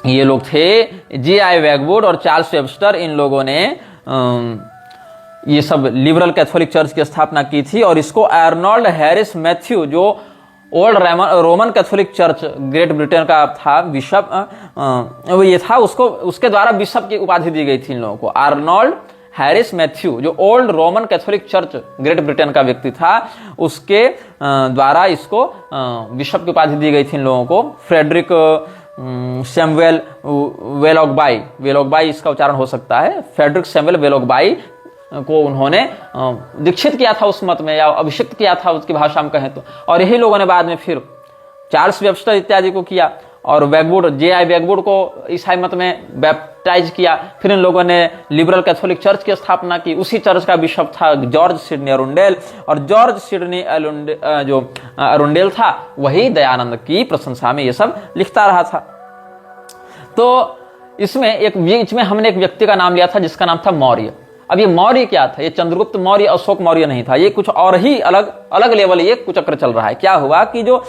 ये लोग थे J.I. वेगवुड और चार्ल्स वेबस्टर, इन लोगों ने ये सब लिबरल कैथोलिक चर्च की स्थापना की थी। और इसको आर्नोल्ड हैरिस मैथ्यू, जो old Roman Catholic church great Britain का था बिशप, वो ये था, उसके द्वारा बिशप की उपाधि दी गई थी इन लोगों को। आर्नोल्ड हैरिस मैथ्यू जो old Roman Catholic church great Britain का व्यक्ति था, उसके द्वारा इसको बिशप की उपाधि दी गई थी इन लोगों को। फ्रेडरिक सैमुएल वेलोगबाई इसका उच्चारण हो सकता है। फ्रेडरिक सैमुएल वेलोगबाई को उन्होंने दीक्षित किया था उस मत में, या अभिषिक्त किया था उसकी भाषा में कहें तो। और यही लोगों ने बाद में फिर चार्ल्स वेबस्टर इत्यादि को किया और वेगवुड, J.I. वेगवुड को ईसाई मत में बैप्टाइज किया। फिर इन लोगों ने लिबरल कैथोलिक चर्च की स्थापना की। उसी चर्च का बिशप था जॉर्ज सिडनी अरुंडेल, और जॉर्ज सिडनी जो अरुंडेल था वही दयानंद की प्रशंसा में ये सब लिखता रहा था। तो इसमें बीच में हमने एक व्यक्ति का नाम लिया था जिसका नाम था मौर्य। अब ये मौर्य क्या था? ये चंद्रगुप्त मौर्य, अशोक मौर्य नहीं था, ये कुछ और ही अलग लेवल ये कुचक्र चल रहा है। क्या हुआ कि जो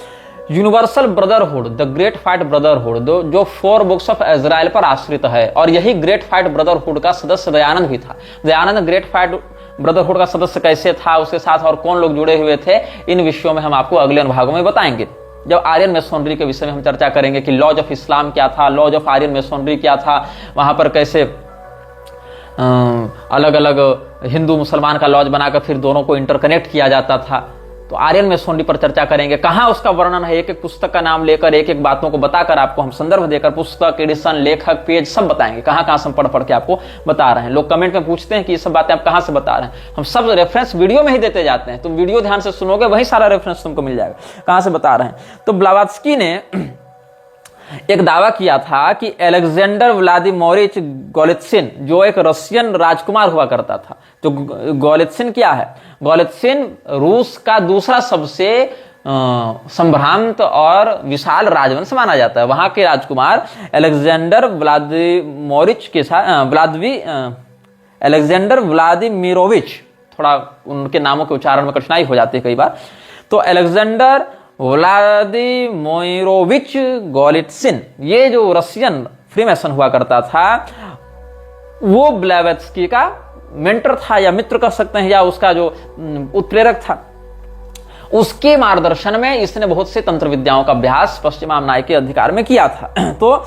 universal brotherhood, the great fight brotherhood, जो 4 बुक्स ऑफ इजराइल पर आश्रित है, और यही ग्रेट फाइट ब्रदरहुड का सदस्य दयानंद भी था। दयानंद ग्रेट फाइट ब्रदरहुड का सदस्य कैसे था, उसके साथ और कौन लोग जुड़े हुए थे, इन विषयों में हम आपको अगले अनुभागों में बताएंगे। जब आर्यन मेसोनरी के विषय में हम चर्चा करेंगे कि लॉज ऑफ इस्लाम क्या था, लॉज ऑफ आर्यन मेसोनरी क्या था, वहां पर कैसे अलग अलग हिंदू मुसलमान का लॉज बनाकर फिर दोनों को इंटरकनेक्ट किया जाता था। तो आर्यन मेसोनरी पर चर्चा करेंगे। कहाँ उसका वर्णन है, एक एक पुस्तक का नाम लेकर, एक एक बातों को बताकर आपको हम संदर्भ देकर पुस्तक, एडिशन, लेखक, पेज सब बताएंगे। कहाँ कहाँ से पढ़ के आपको बता रहे हैं। लोग कमेंट में पूछते हैं कि ये सब बातें आप कहाँ से बता रहे हैं। हम सब रेफरेंस वीडियो में ही देते जाते हैं। तुम वीडियो ध्यान से सुनोगे वही सारा रेफरेंस तुमको मिल जाएगा, कहाँ से बता रहे हैं। तो ब्लावात्स्की ने एक दावा किया था कि अलेक्जेंडर व्लादिमीरोविच गोलित्सिन, जो एक रशियन राजकुमार हुआ करता था। तो गोलित्सिन क्या है? गोलित्सिन रूस का दूसरा सबसे संभ्रांत और विशाल राजवंश माना जाता है। वहां के राजकुमार अलेक्जेंडर व्लादिमीरोविच के साथ अलेक्जेंडर व्लादिमीरोविच, थोड़ा उनके नामों के उच्चारण में कठिनाई हो जाती है कई बार। तो अलेक्जेंडर व्लादिमीरोविच गोलित्सिन, ये जो रशियन फ्रीमेसन हुआ करता था, वो ब्लेवेत्स्की का मेंटर था या मित्र कह सकते हैं, या उसका जो उत्प्रेरक था। उसके मार्गदर्शन में इसने बहुत से तंत्र विद्याओं का अभ्यास पश्चिमामनाय के अधिकार में किया था। तो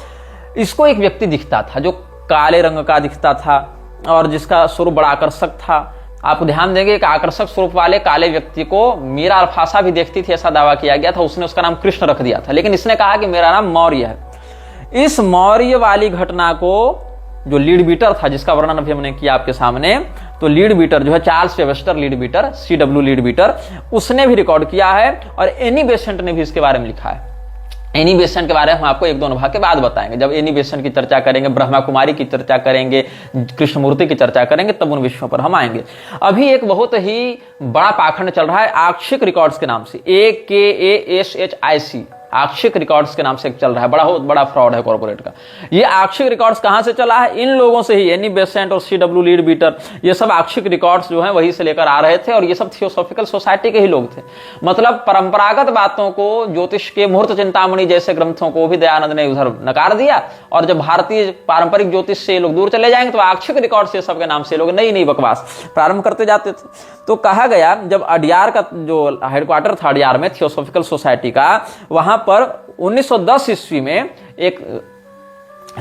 इसको एक व्यक्ति दिखता था जो काले रंग का दिखता था और जिसका स्वरूप बड़ा आकर्षक था। आप ध्यान देंगे एक आकर्षक स्वरूप वाले काले व्यक्ति को मीरा अल्फासा भी देखती थी, ऐसा दावा किया गया था। उसने उसका नाम कृष्ण रख दिया था, लेकिन इसने कहा कि मेरा नाम मौर्य है। इस मौर्य वाली घटना को जो लीड बीटर था, जिसका वर्णन अभी हमने किया आपके सामने, तो लीड बीटर जो है Charles Webster Leadbeater, CW Leadbeater, उसने भी रिकॉर्ड किया है और एनी बेसेंट ने भी इसके बारे में लिखा है। एनी बेसेंट के बारे में हम आपको एक दो भाग के बाद बताएंगे। जब एनी बेसेंट की चर्चा करेंगे, ब्रह्मा कुमारी की चर्चा करेंगे, कृष्णमूर्ति की चर्चा करेंगे, तब उन विषयों पर हम आएंगे। अभी एक बहुत ही बड़ा पाखंड चल रहा है आक्षिक रिकॉर्ड्स के नाम से, AKASHIC, आक्षिक रिकॉर्ड्स के नाम से चल रहा है। बहुत बड़ा फ्रॉड है कॉर्पोरेट का। ये आक्षिक रिकॉर्ड्स कहां से चला है? इन लोगों से ही। एनी बेसेंट और CW लीड बीटर, ये सब आक्षिक रिकॉर्ड्स जो हैं वही से लेकर आ रहे थे, और ये सब थियोसॉफिकल सोसाइटी के ही लोग थे। मतलब परंपरागत बातों को, ज्योतिष के मुहूर्त चिंतामणि जैसे ग्रंथों को भी दयानंद ने उधर नकार दिया, और जब भारतीय पारंपरिक ज्योतिष से लोग दूर चले जाएंगे तो आक्षिक रिकॉर्ड से सबके नाम से लोग नई नई बकवास प्रारंभ करते जाते थे। तो कहा गया, जब अडियार का जो हेडक्वार्टर था अडियार में थियोसॉफिकल सोसाइटी का, वहां पर 1910 ईस्वी में एक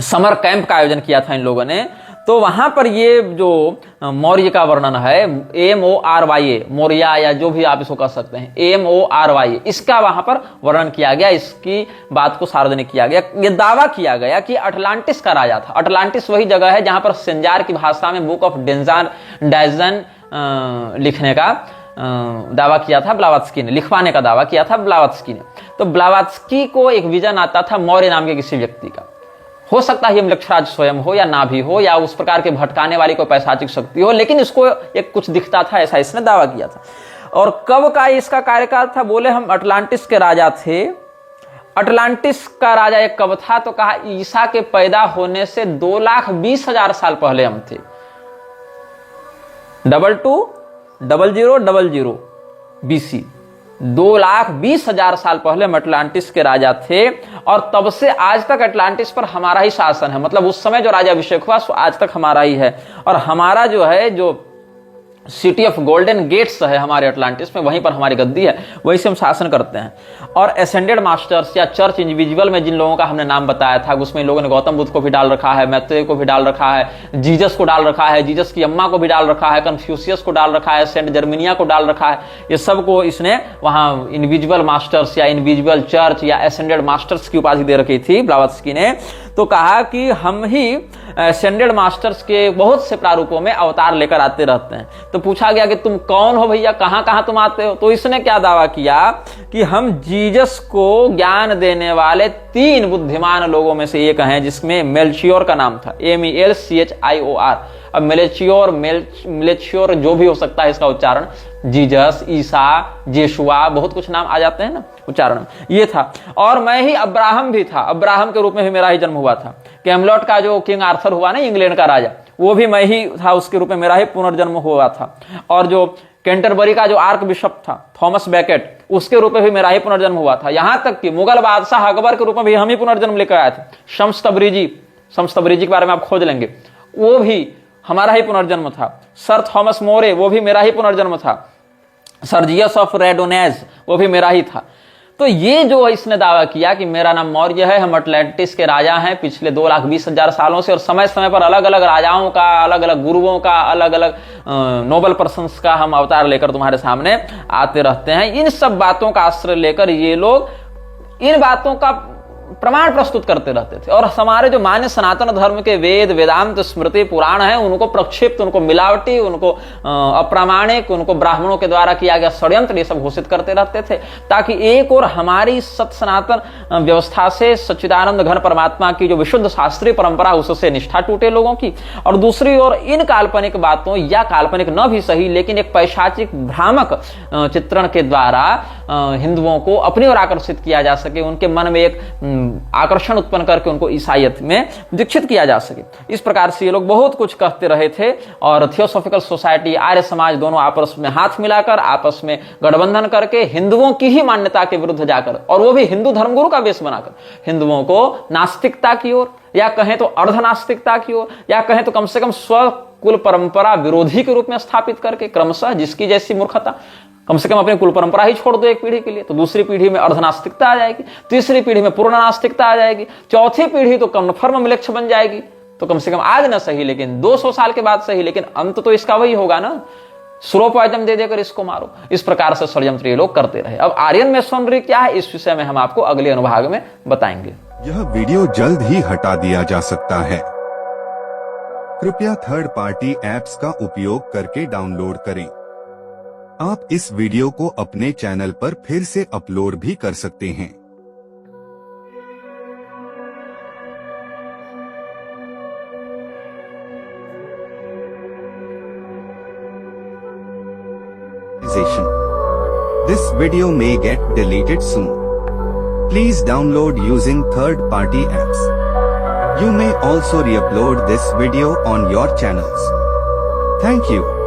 समर कैंप का आयोजन किया था इन लोगों ने। तो वहां पर ये जो मौर्य का वर्णन है, MORYA, मौर्या या जो भी आप इसको कह सकते हैं, MORYA, इसका वहां पर वर्णन किया गया, इसकी बात को सार्वजनिक किया गया। ये दावा किया गया कि अटलांटिस का राजा था। अटलांटिस वही जगह है जहां पर सेंजार की भाषा में बुक ऑफ डायजन लिखने का दावा किया था ब्लावत्स्की ने, लिखवाने का दावा किया था ब्लावत्स्की ने। तो ब्लावत्स्की को एक विजन आता था मौर्य नाम के किसी व्यक्ति का। हो सकता है यमलक्षराज स्वयं हो या ना भी हो, या उस प्रकार के भटकाने वाली कोई पैशाचिक शक्ति हो, लेकिन इसको एक कुछ दिखता था, ऐसा इसने दावा किया था। और कब का इसका कार्यकाल था? बोले हम अटलांटिस के राजा थे। अटलांटिस का राजा एक कब था? तो कहा ईसा के पैदा होने से 2,20,000 साल पहले हम थे। 220000 BC, 2,20,000 साल पहले हम अटलांटिस के राजा थे, और तब से आज तक अटलांटिस पर हमारा ही शासन है। मतलब उस समय जो राजा अभिषेक हुआ सो आज तक हमारा ही है, और हमारा जो है जो सिटी ऑफ गोल्डन गेट्स है हमारे अटलांटिस में, वहीं पर हमारी गद्दी है, वहीं से हम शासन करते हैं। और एसेंडेड मास्टर्स या चर्च इंडिविजुअल में जिन लोगों का हमने नाम बताया था, उसमें लोगों ने गौतम बुद्ध को भी डाल रखा है, मैत्रेय को भी डाल रखा है, जीसस को डाल रखा है, जीसस की अम्मा को भी डाल रखा है, कन्फ्यूशियस को डाल रखा है, सेंट जर्मिनिया को डाल रखा है। ये सबको इसने वहां इंडिविजुअल मास्टर्स या इंडिविजुअल चर्च या एसेंडेड मास्टर्स की उपाधि दे रखी थी ब्लावत्स्की ने। तो कहा कि हम ही एसेंडेड मास्टर्स के बहुत से प्रारूपों में अवतार लेकर आते रहते हैं। तो पूछा गया कि तुम कौन हो भैया, कहां कहां तुम आते हो? तो इसने क्या दावा किया कि हम जीसस को ज्ञान देने वाले 3 बुद्धिमान लोगों में से एक हैं, जिसमें मेल्चियोर का नाम था, MELCHIOR। अब मेलेचियोर जो भी हो सकता है इसका उच्चारण, जीसस, ईसा, जेशुआ, बहुत कुछ नाम आ जाते हैं ना उच्चारण, ये था। और मैं ही अब्राहम भी था, अब्राहम के रूप में भी मेरा ही जन्म हुआ था। कैमलॉट का जो किंग आर्थर हुआ ना इंग्लैंड का राजा, वो भी मैं ही था, उसके रूप में मेरा ही पुनर्जन्म हुआ था। और जो कैंटरबरी का जो आर्क बिशप था थॉमस बैकेट, उसके रूप में भी मेरा ही पुनर्जन्म हुआ था। यहां तक कि मुगल बादशाह अकबर के रूप में भी हम ही पुनर्जन्म लेकर आए थे। शम्स तबरेजी के बारे में आप खोज लेंगे, वो भी हमारा ही पुनर्जन्म था। सर थॉमस मोरे, वो भी मेरा ही पुनर्जन्म था। सर्जियस ऑफ रेडोनेज, वो भी मेरा ही था। तो ये जो इसने दावा किया कि मेरा नाम मौर्य है, हम अटलांटिस के राजा हैं पिछले 2,20,000 सालों से, और समय समय पर अलग अलग राजाओं का, अलग अलग गुरुओं का, अलग अलग नोबल पर्सन्स का हम अवतार लेकर तुम्हारे सामने आते रहते हैं। इन सब बातों का आश्रय लेकर ये लोग इन बातों का प्रमाण प्रस्तुत करते रहते थे। और हमारे जो मान्य सनातन धर्म के वेद, वेदांत, स्मृति, पुराण है, उनको प्रक्षिप्त, उनको मिलावटी, उनको अप्रामाणिक, उनको ब्राह्मणों के द्वारा किया गया षड्यंत्र, ये सब घोषित करते रहते थे, ताकि एक और हमारी सत सनातन व्यवस्था से, सच्चिदानंद घन परमात्मा की जो विशुद्ध शास्त्रीय परंपरा, उससे निष्ठा टूटे लोगों की, और दूसरी ओर इन काल्पनिक बातों, या काल्पनिक न भी सही लेकिन एक पैशाचिक भ्रामक चित्रण के द्वारा हिंदुओं को अपनी ओर आकर्षित किया जा सके, उनके मन में एक आकर्षण उत्पन्न करके उनको ईसाईयत में दीक्षित किया जा सके। इस प्रकार से ये लोग बहुत कुछ कहते रहे थे। और थियोसॉफिकल सोसाइटी, आर्य समाज दोनों आपस में हाथ मिलाकर, आपस में गठबंधन करके हिंदुओं की ही मान्यता के विरुद्ध जाकर, और वो भी हिंदू धर्मगुरु का वेश बनाकर, हिंदुओं को नास्तिकता की ओर, या कहें तो अर्धनास्तिकता की ओर, या कहें तो कम से कम स्व कुल परंपरा विरोधी के रूप में स्थापित करके क्रमशः, जिसकी जैसी मूर्खता, कम से कम अपनी कुल परंपरा ही छोड़ दो एक पीढ़ी के लिए, तो दूसरी पीढ़ी में अर्धनास्तिकता आ जाएगी, तीसरी पीढ़ी में पूर्ण नास्तिकता आ जाएगी, चौथी पीढ़ी तो कन्फर्म मिलेच्छ बन जाएगी। तो कम से कम आज ना सही लेकिन 200 साल के बाद सही, लेकिन अंत तो इसका वही होगा ना, सुरोपायतम दे देकर इसको मारो। इस प्रकार से षड्यंत्र ये लोग करते रहे। अब आर्यन मेसोनरी क्या है, इस विषय में हम आपको अगले अनुभाग में बताएंगे।
यह वीडियो जल्द ही हटा दिया जा सकता है। कृपया थर्ड पार्टी ऐप्स का उपयोग करके डाउनलोड करें। आप इस वीडियो को अपने चैनल पर फिर से अपलोड भी कर सकते हैं। This video may get deleted soon. Please download using third-party apps. You may also re-upload this video on your channels. Thank you.